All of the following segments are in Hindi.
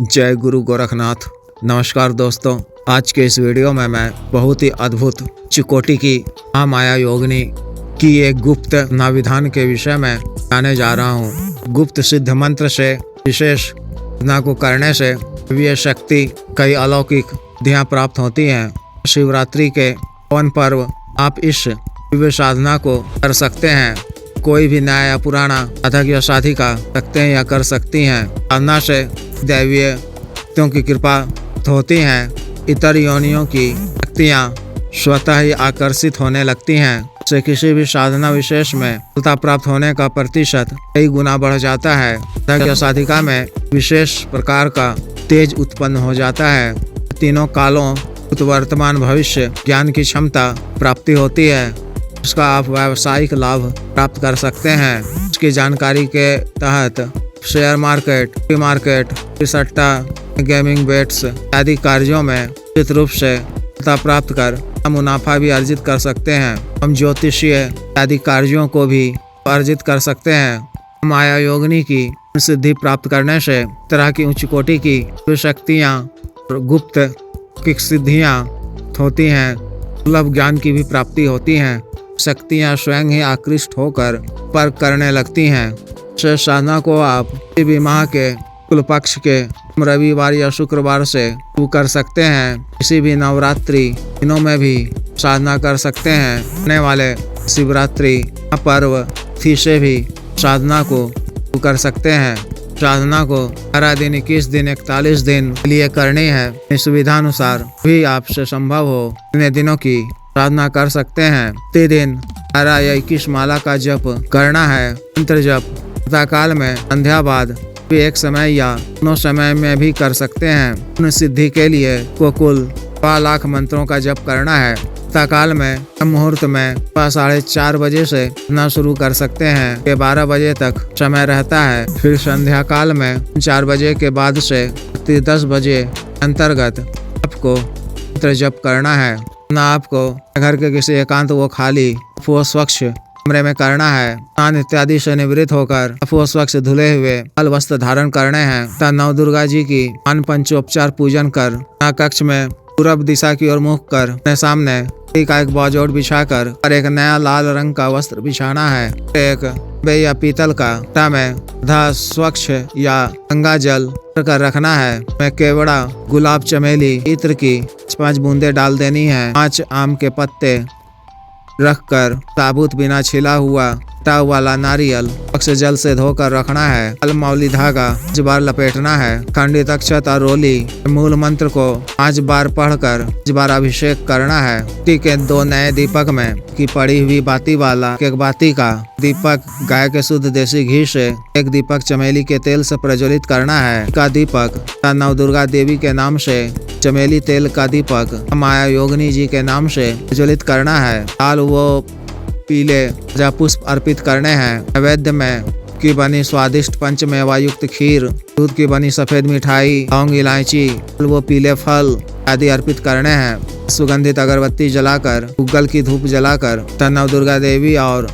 जय गुरु गोरखनाथ। नमस्कार दोस्तों, आज के इस वीडियो में मैं बहुत ही अद्भुत चिकोटी की महामाया योगिनी की एक गुप्त नाविधान के विषय में बताने जा रहा हूँ। गुप्त सिद्ध मंत्र से विशेष साधना को करने से दिव्य शक्ति कई अलौकिक सिद्धियाँ प्राप्त होती हैं। शिवरात्रि के पावन पर्व आप इस दिव्य साधना को कर सकते हैं। कोई भी नया या पुराना साधक या साधिका सकते हैं या कर सकती हैं। साधना से दैवीय शक्तियों की कृपा होती हैं। इतर योनियों की शक्तियाँ स्वतः ही आकर्षित होने लगती हैं। से किसी भी साधना विशेष में सफलता प्राप्त होने का प्रतिशत कई गुना बढ़ जाता है। साधक या साधिका में विशेष प्रकार का तेज उत्पन्न हो जाता है। तीनों कालों वर्तमान भविष्य ज्ञान की क्षमता प्राप्ति होती है। उसका आप व्यावसायिक लाभ प्राप्त कर सकते हैं। उसकी जानकारी के तहत शेयर मार्केट, सट्टा, गेमिंग बेट्स आदि कार्यों में निश्चित रूप से सफलता प्राप्त कर मुनाफा भी अर्जित कर सकते हैं। हम ज्योतिषीय आदि कार्यों को भी अर्जित कर सकते हैं। माया योगिनी की सिद्धि प्राप्त करने से तरह की उच्च कोटि की शक्तियाँ और गुप्त की सिद्धियाँ होती हैं। सुलभ ज्ञान की भी प्राप्ति होती हैं। शक्तियाँ स्वयं ही आकृष्ट होकर पर करने लगती हैं। इस साधना को आप किसी भी माह के कुल पक्ष के रविवार या शुक्रवार से शुरू कर सकते हैं। किसी भी नवरात्रि दिनों में भी साधना कर सकते हैं। आने वाले शिवरात्रि पर्व तिथि से भी साधना को शुरू कर सकते हैं। साधना को 18 दिन, 21 दिन, 41 दिन के लिए करनी है। इस सुविधानुसार भी आपसे संभव हो इतने दिनों की साधना कर सकते हैं। प्रतिदिन 18 या 21 माला का जप करना है। मंत्र जप काल में संध्या बाद भी एक समय या दोनों समय में भी कर सकते हैं। उन सिद्धि के लिए को कुल 5 लाख मंत्रों का जप करना है। काल में मुहूर्त में 4:30 बजे से ना शुरू कर सकते हैं के 12 बजे तक समय रहता है। फिर संध्या काल में 4 बजे के बाद से 10 बजे अंतर्गत आपको मंत्र जप करना है। ना आपको घर के किसी एकांत व खाली वो स्वच्छ कमरे में करना है। स्नान इत्यादि से निवृत्त होकर वो स्वच्छ धुले हुए लाल वस्त्र धारण करने हैं तथा नव दुर्गा जी की पंचोपचार पूजन कर कक्ष में पूर्व दिशा की ओर मुख कर अपने सामने का एक बाजोड़ बिछाकर और एक नया लाल रंग का वस्त्र बिछाना है। एक या पीतल का टा में स्वच्छ या गंगा जल कर रखना है। मैं केवड़ा, गुलाब, चमेली, इत्र की 5 बूंदे डाल देनी है। 5 आम के पत्ते रखकर ताबूत बिना छिला हुआ वाला नारियल अक्ष जल से धोकर रखना है। अलमौली धागा 5 बार लपेटना है। खंडित अक्षत और रोली मूल मंत्र को 5 बार पढ़कर 5 बार अभिषेक करना है। ठीक है, 2 नए दीपक में की पड़ी हुई बाती वाला एक बाती का दीपक गाय के शुद्ध देसी घी से, एक दीपक चमेली के तेल से प्रज्वलित करना है। का दीपक नव दुर्गा देवी के नाम से, चमेली तेल का दीपक माया योगिनी जी के नाम से प्रज्वलित करना है। लाल वो पीले पुष्प अर्पित करने हैं। नैवेद्य में की बनी स्वादिष्ट पंचमेवा युक्त खीर, दूध की बनी सफेद मिठाई, लौंग, इलायची, वो पीले फल आदि अर्पित करने हैं। सुगंधित अगरबत्ती जलाकर, उगल की धूप जलाकर नव दुर्गा देवी और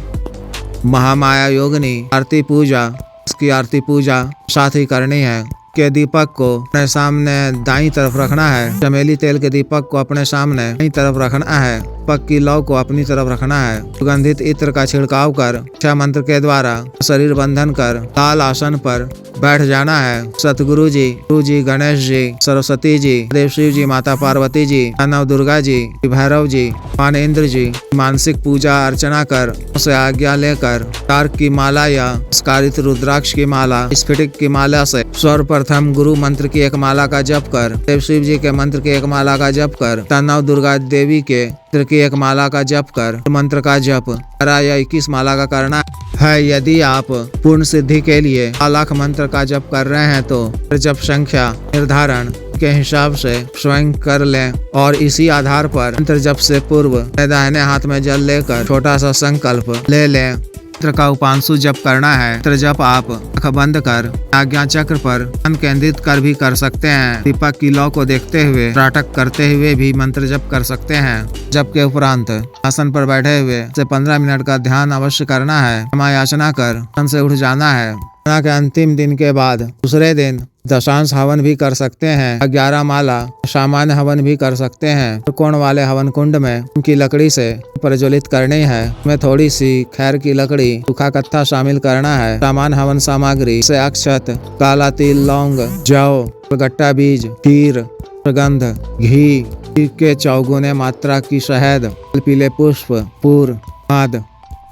महामाया योगिनी आरती पूजा, उसकी आरती पूजा साथ ही करनी है। के दीपक को अपने सामने दाईं तरफ रखना है। चमेली तेल के दीपक को अपने सामने दाईं तरफ रखना है। दीपक की लौ को अपनी तरफ रखना है। सुगंधित इत्र का छिड़काव कर छह मंत्र के द्वारा शरीर बंधन कर लाल आसन पर बैठ जाना है। सतगुरु जी, गुरु जी, गणेश जी, सरस्वती जी, देव शिव जी, माता पार्वती जी, नव दुर्गा जी, भैरव जी, मान इंद्र जी मानसिक पूजा अर्चना कर उसे आज्ञा लेकर तार्क की माला या स्कारित रुद्राक्ष की माला, स्फटिक की माला से सर्वप्रथम गुरु मंत्र की एक माला का जप कर, देव शिव जी के मंत्र की एक माला का जप कर, नव दुर्गा देवी के मंत्र की एक माला का जप कर मंत्र का जप 18 या 21 माला का करना है। यदि आप पूर्ण सिद्धि के लिए 4 लाख मंत्र का जप कर रहे हैं तो जप संख्या निर्धारण के हिसाब से स्वयं कर लें और इसी आधार पर मंत्र जप से पूर्व दाहिने हाथ में जल लेकर छोटा सा संकल्प ले लें। मंत्र का उपांशु जप करना है। मंत्र जप आप आँख बंद कर आज्ञा चक्र पर ध्यान केंद्रित कर भी कर सकते हैं। दीपक की लौ को देखते हुए त्राटक करते हुए भी मंत्र जप कर सकते हैं। जप के उपरांत आसन पर बैठे हुए 15 मिनट का ध्यान अवश्य करना है। क्षमा याचना कर से उठ जाना है। के अंतिम दिन के बाद दूसरे दिन दशांश हवन भी कर सकते हैं। 11 माला सामान्य हवन भी कर सकते हैं। त्रिकोण वाले हवन कुंड में उनकी लकड़ी से प्रज्वलित करनी है। में थोड़ी सी खैर की लकड़ी, सूखा कत्था शामिल करना है। सामान्य हवन सामग्री से अक्षत, काला तिल, लौंग, जौ, गट्टा बीज, तीर, सुगंध, घी के चौगुने मात्रा की शहद, पीले पुष्प, पूर, मध,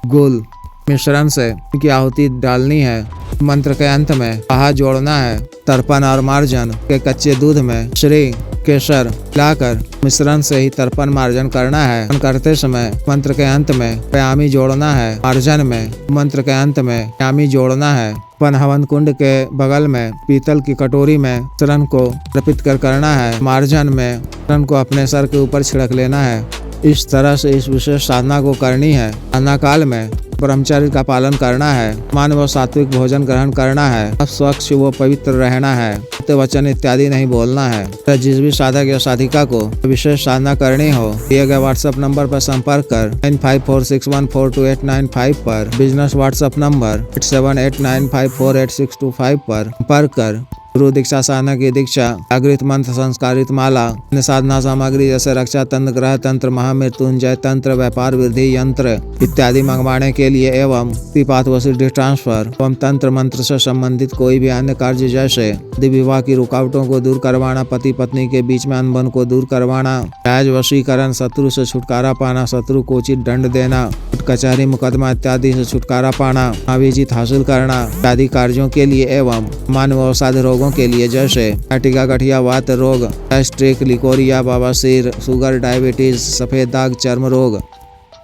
गुल मिश्रण से इनकी आहुति डालनी है। मंत्र के अंत में आहा जोड़ना है। तर्पण और मार्जन के कच्चे दूध में श्री केसर मिलाकर मिश्रण से ही तर्पण मार्जन करना है। करते समय मंत्र के अंत में प्यामी जोड़ना है। मार्जन में मंत्र के अंत में प्यामी जोड़ना है। पन हवन कुंड के बगल में पीतल की कटोरी में मिश्रण को अर्पित करना है। मार्जन में मिश्रण को अपने सर के ऊपर छिड़क लेना है। इस तरह से इस विशेष साधना को करनी है। साधना काल में ब्रह्मचर्य का पालन करना है। मानव व सात्विक भोजन ग्रहण करना है। स्वच्छ व पवित्र रहना है। सत्य वचन इत्यादि नहीं बोलना है। जिस भी साधक या साधिका को विशेष साधना करनी हो, दिए गए व्हाट्सएप नंबर पर संपर्क कर 9546142895 पर, बिजनेस व्हाट्सएप नंबर 8789548625 पर संपर्क कर गुरु दीक्षा साधना की दीक्षा, जागृत मंत्र, संस्कारित माला, अन्य साधना सामग्री जैसे रक्षा तंत्र, ग्रह तंत्र, महामृत्युंजय तंत्र, व्यापार वृद्धि यंत्र इत्यादि मंगवाने के लिए एवं पाथ व सिद्धि ट्रांसफर एवं तंत्र मंत्र से संबंधित कोई भी अन्य कार्य जैसे विवाह की रुकावटों को दूर करवाना, पति पत्नी के बीच में अनबन को दूर करवाना, राज वशीकरण, शत्रु से छुटकारा पाना, शत्रु को उचित दंड देना, कचहरी मुकदमा इत्यादि से छुटकारा पाना, अभिजीत हासिल करना इत्यादि कार्यों के लिए एवं मानव अवसाद रोगों के लिए जैसे टिका, गठिया, वात रोग, गैस्ट्रिक, लिकोरिया, बवासीर, शुगर, डायबिटीज, सफेद दाग, चर्म रोग,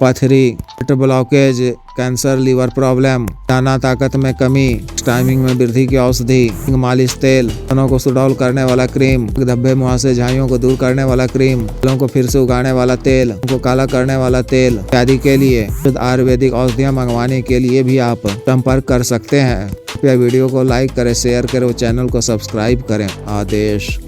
पथरी, ब्लॉकेज, कैंसर, लीवर प्रॉब्लम, दाना ताकत में कमी, टाइमिंग में वृद्धि की औषधि, मालिश तेल, बालों को सुडौल करने वाला क्रीम, धब्बे मुहासे झाइयों को दूर करने वाला क्रीम, बालों को फिर से उगाने वाला तेल, उनको काला करने वाला तेल इत्यादि के लिए शुद्ध आयुर्वेदिक औषधियाँ मंगवाने के लिए भी आप संपर्क कर सकते हैं। कृपया वीडियो को लाइक करें, शेयर करें और चैनल को सब्सक्राइब करें। आदेश।